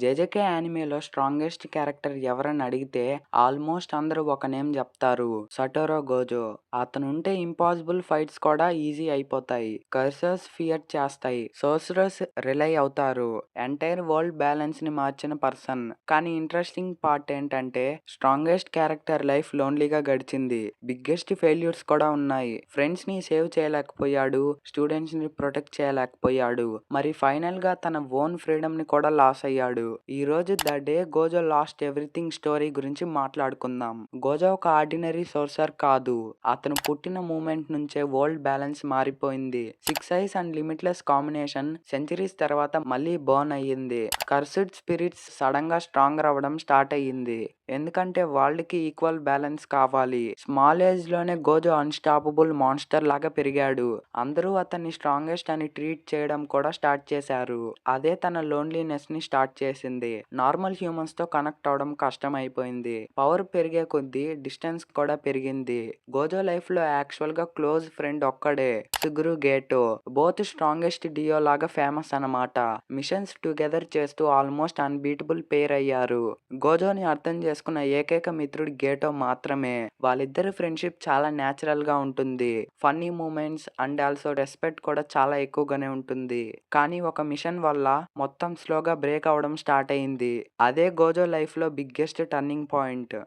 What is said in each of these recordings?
జేజేకే యానిమేలో strongest character ఎవరని అడిగితే almost అందరూ ఒక నేమ్ చెప్తారు. సటోరో గోజో. అతనుంటే ఇంపాసిబుల్ ఫైట్స్ కూడా ఈజీ అయిపోతాయి. కర్సర్స్ ఫియర్ చేస్తాయి. సోర్సరర్స్ రిలై అవుతారు. ఎంటైర్ వరల్డ్ బ్యాలెన్స్ ని మార్చిన పర్సన్. కానీ ఇంట్రెస్టింగ్ పార్ట్ ఏంటంటే స్ట్రాంగెస్ట్ క్యారెక్టర్ లైఫ్ లోన్లీగా గడిచింది. బిగ్గెస్ట్ ఫెయిల్యూర్స్ కూడా ఉన్నాయి. ఫ్రెండ్స్ ని సేవ్ చేయలేకపోయాడు. స్టూడెంట్స్ ని ప్రొటెక్ట్ చేయలేకపోయాడు. మరి ఫైనల్ గా తన ఓన్ ఫ్రీడమ్ ని కూడా లాస్ అయ్యాడు. ఈ రోజు the day Gojo lost everything story గురించి మాట్లాడుకుందాం. గోజో ఒక ఆర్డినరీ సోర్సర్ కాదు. అతను పుట్టిన మూమెంట్ నుంచే వరల్డ్ బ్యాలెన్స్ మారిపోయింది. 6 ice and limitless combination centuries తర్వాత మళ్ళీ బర్న్ అయ్యింది. కర్సిడ్ స్పిరిట్స్ సడన్ గా స్ట్రాంగర్ అవ్వడం స్టార్ట్ అయ్యింది. ఎందుకంటే వాళ్ళకి ఈక్వల్ బ్యాలెన్స్ కావాలి. స్మాల్ ఏజ్ లోనే గోజో అన్స్టాపబుల్ మాన్స్టర్ లాగా పెరిగాడు. అందరూ అతన్ని స్ట్రాంగెస్ట్ అని ట్రీట్ చేయడం కూడా స్టార్ట్ చేశారు. అదే తన లోన్లీనెస్ ని స్టార్ట్ చేసింది. నార్మల్ హ్యూమన్స్ తో కనెక్ట్ అవడం కష్టం అయిపోయింది. పవర్ పెరిగే కొద్దీ డిస్టెన్స్ కూడా పెరిగింది. గోజో లైఫ్ లో యాక్చువల్ గా క్లోజ్ ఫ్రెండ్ ఒక్కడే, సుగురు గేటో. బోత్ స్ట్రాంగెస్ట్ డియో లాగా ఫేమస్ అన్నమాట. మిషన్స్ టుగెదర్ చేస్తూ ఆల్మోస్ట్ అన్బీటబుల్ పేర్ అయ్యారు. గోజోని అర్థం చేసుకున్న ఏకైక మిత్రుడు గేటో మాత్రమే. వాళ్ళిద్దరి ఫ్రెండ్షిప్ చాలా న్యాచురల్ గా ఉంటుంది. Funny moments and also respect కూడా చాలా ఎక్కువగానే ఉంటుంది. కానీ ఒక మిషన్ వల్ల మొత్తం స్లోగా బ్రేక్ అవడం స్టార్ట్ అయింది. అదే గోజో లైఫ్ లో biggest turning point.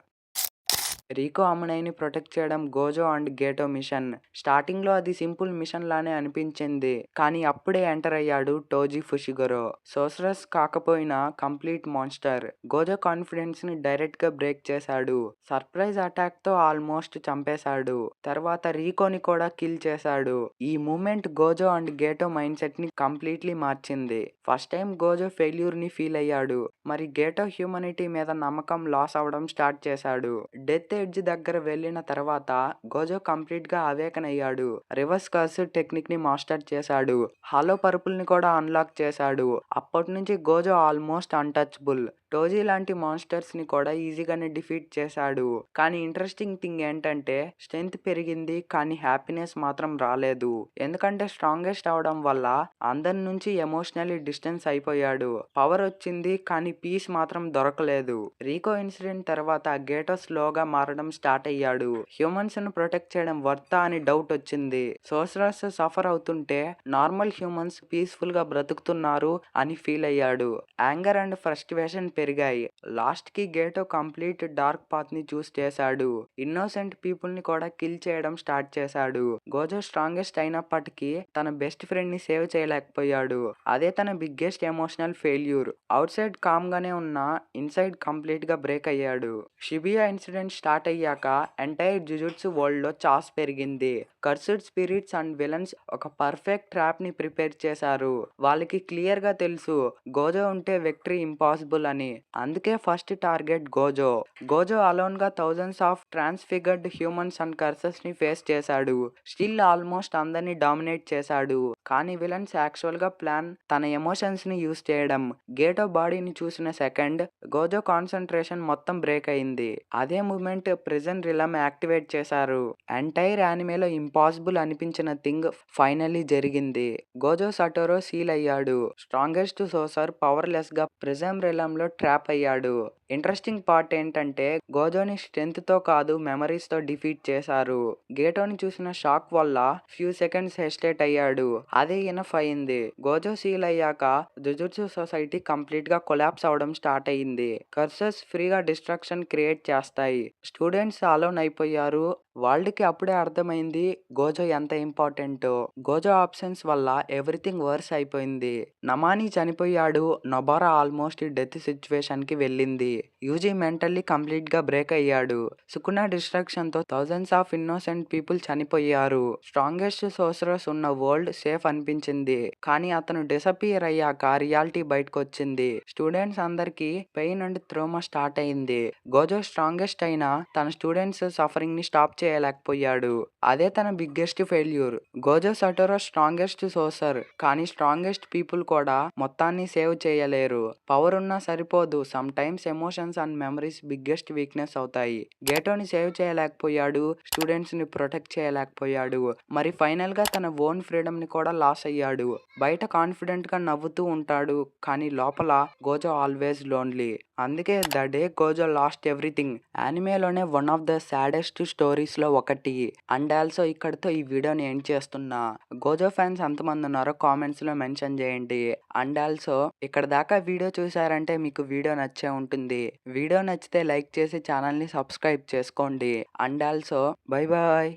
Rico అమనైని protect చేయడం గోజో అండ్ గేటో మిషన్. స్టార్టింగ్ లో అది సింపుల్ మిషన్ లానే అనిపించింది. కానీ అప్పుడే ఎంటర్ అయ్యాడు టోజీ ఫుషిగొరో. సోర్సరస్ కాకపోయినా కంప్లీట్ మాన్స్టర్. గోజో కాన్ఫిడెన్స్ ని డైరెక్ట్ గా బ్రేక్ చేశాడు. సర్ప్రైజ్ అటాక్ తో ఆల్మోస్ట్ చంపేశాడు. తర్వాత రీకోని కూడా కిల్ చేశాడు. ఈ moment Gojo and Geto mind set ని కంప్లీట్లీ మార్చింది. ఫస్ట్ టైం గోజో ఫెయిల్యూర్ ని ఫీల్ అయ్యాడు. మరి గేటో హ్యూమనిటీ మీద నమ్మకం లాస్ అవడం స్టార్ట్ చేశాడు. డెత్ ఎడ్జ్ దగ్గర వెళ్ళిన తర్వాత గోజో కంప్లీట్ గా అవేకన్ అయ్యాడు. రివర్స్ కర్స్ టెక్నిక్ ని మాస్టర్ చేశాడు. హాలో పర్పుల్ ని కూడా అన్లాక్ చేశాడు. అప్పటి నుంచి గోజో ఆల్మోస్ట్ అన్టచబుల్. టోజీ లాంటి మాన్స్టర్స్ ని కూడా ఈజీగానే డిఫీట్ చేశాడు. కానీ ఇంట్రెస్టింగ్ థింగ్ ఏంటంటే స్ట్రెంత్ పెరిగింది కానీ హ్యాపీనెస్ మాత్రం రాలేదు. ఎందుకంటే స్ట్రాంగెస్ట్ అవడం వల్ల అందరి నుంచి ఎమోషనల్లీ డిస్టెన్స్ అయిపోయాడు. పవర్ వచ్చింది కానీ పీస్ మాత్రం దొరకలేదు. రీకో ఇన్సిడెంట్ తర్వాత గేటో స్లోగా మారడం స్టార్ట్ అయ్యాడు. హ్యూమన్స్ ను ప్రొటెక్ట్ చేయడం వర్తా అని డౌట్ వచ్చింది. సోర్సరర్స్ సఫర్ అవుతుంటే నార్మల్ హ్యూమన్స్ పీస్ఫుల్ గా బ్రతుకుతున్నారు అని ఫీల్ అయ్యాడు. యాంగర్ అండ్ ఫ్రస్ట్రేషన్ పెరిగాయి. లాస్ట్ కి గేటో కంప్లీట్ డార్క్ పాత్ ని చూస్ చేశాడు. ఇన్నోసెంట్ పీపుల్ ని కూడా కిల్ చేయడం స్టార్ట్ చేశాడు. గోజో స్ట్రాంగెస్ట్ అయినప్పటికీ తన బెస్ట్ ఫ్రెండ్ ని సేవ్ చేయలేకపోయాడు. అదే తన biggest emotional failure. Outside calm గానే ఉన్న ఇన్సైడ్ కంప్లీట్ గా బ్రేక్ అయ్యాడు. షిబియా ఇన్సిడెంట్ స్టార్ట్ అయ్యాక ఎంటైర్ జుజుట్సు వరల్డ్ లో చాస్ పెరిగింది. కర్సుడ్ స్పిరిట్స్ అండ్ విలన్స్ ఒక పర్ఫెక్ట్ ట్రాప్ ని ప్రిపేర్ చేశారు. వాళ్ళకి క్లియర్ గా తెలుసు గోజో ఉంటే విక్టరీ ఇంపాసిబుల్ అని. అందుకే first target Gojo. Gojo alone గా thousands of transfigured humans and curses ని ఫేస్ చేశాడు. స్టిల్ ఆల్మోస్ట్ అందరినీ డామినేట్ చేశాడు. కానీ విలన్స్ యాక్చువల్ గా ప్లాన్ తన ఎమోషన్స్ ని యూస్ చేయడం. గేటో బాడీని చూసిన సెకండ్ గోజో కాన్సన్ట్రేషన్ మొత్తం బ్రేక్ అయింది. అదే మూమెంట్ ప్రిజన్ రిలమ్ యాక్టివేట్ చేశారు. ఎంటైర్ యానిమేలో ఇంపాసిబుల్ అనిపించిన థింగ్ ఫైనల్లీ జరిగింది. గోజో సటోరో సీల్ అయ్యాడు. స్ట్రాంగెస్ట్ సోర్సర్ పవర్లెస్ గా ప్రిజమ్ రిలమ్ లో ట్రాప్ అయ్యాడు. ఇంట్రెస్టింగ్ పార్ట్ ఏంటంటే గోజోని స్ట్రెంత్ తో కాదు మెమరీస్ తో డిఫీట్ చేశారు. గేటోని చూసిన షాక్ వల్ల ఫ్యూ సెకండ్స్ హెస్టేట్ అయ్యాడు. అదే ఇనఫ్ అయింది. గోజో సీల్ అయ్యాక జుజుట్సు సొసైటీ కంప్లీట్ గా కొలాప్స్ అవడం స్టార్ట్ అయింది. కర్సెస్ ఫ్రీగా డిస్ట్రక్షన్ క్రియేట్ చేస్తాయి. స్టూడెంట్స్ అలోన్ అయిపోయారు. వాళ్ళకి అప్పుడే అర్థమైంది గోజో ఎంత ఇంపార్టెంటో. గోజో ఆబ్సెన్స్ వల్ల ఎవ్రీథింగ్ వర్స్ అయిపోయింది. నమాని చనిపోయాడు. నొబారా ఆల్మోస్ట్ డెత్ సిచ్యువేషన్ కి వెళ్ళింది. యూజీ మెంటల్లీ కంప్లీట్ గా బ్రేక్ అయ్యాడు. సుకునా డిస్ట్రక్షన్ తో థౌజండ్స్ ఆఫ్ ఇన్నోసెంట్ పీపుల్ చనిపోయారు. స్ట్రాంగెస్ట్ సోర్సరర్స్ ఉన్న వరల్డ్ సేఫ్ అనిపించింది. కానీ అతను డిసపియర్ అయ్యాక రియాలిటీ బయటకు వచ్చింది. స్టూడెంట్స్ అందరికి పెయిన్ అండ్ త్రోమా స్టార్ట్ అయింది. గోజో స్ట్రాంగెస్ట్ అయినా తన స్టూడెంట్స్ సఫరింగ్ ని స్టాప్ చేయలేకపోయాడు. అదే తన biggest failure. Gojo Satoru strongest sorcerer. కానీ స్ట్రాంగెస్ట్ పీపుల్ కూడా మొత్తాన్ని సేవ్ చేయలేరు. పవర్ ఉన్నా సరిపోదు. Some times emotions and memories biggest weakness అవుతాయి. గేటోని సేవ్ చేయలేకపోయాడు. స్టూడెంట్స్‌ని ప్రొటెక్ట్ చేయలేకపోయాడు. మరి ఫైనల్‌గా తన ఓన్ ఫ్రీడమ్‌ని కూడా లాస్ అయ్యాడు. బయట కాన్ఫిడెంట్‌గా నవ్వుతూ ఉంటాడు. కానీ లోపల గోజో ఆల్వేస్ లోన్లీ. అందుకే 'the day Gojo lost everything' యానిమేలోనే వన్ ఆఫ్ ద సాడెస్ట్ స్టోరీస్‌లో ఒకటి. అండ్ ఆల్సో ఇక్కడితో ఈ వీడియోని ఎండ్ చేస్తున్నా. గోజో ఫ్యాన్స్ ఎంతమంది ఉన్నారో కామెంట్స్‌లో మెన్షన్ చేయండి. అండ్ ఆల్సో ఇక్కడ దాకా వీడియో చూసారంటే మీకు వీడియో నచ్చే ఉంటుంది. వీడియో నచ్చితే లైక్ చేసి ఛానల్‌ని సబ్స్క్రైబ్ చేసుకోండి. And also bye bye.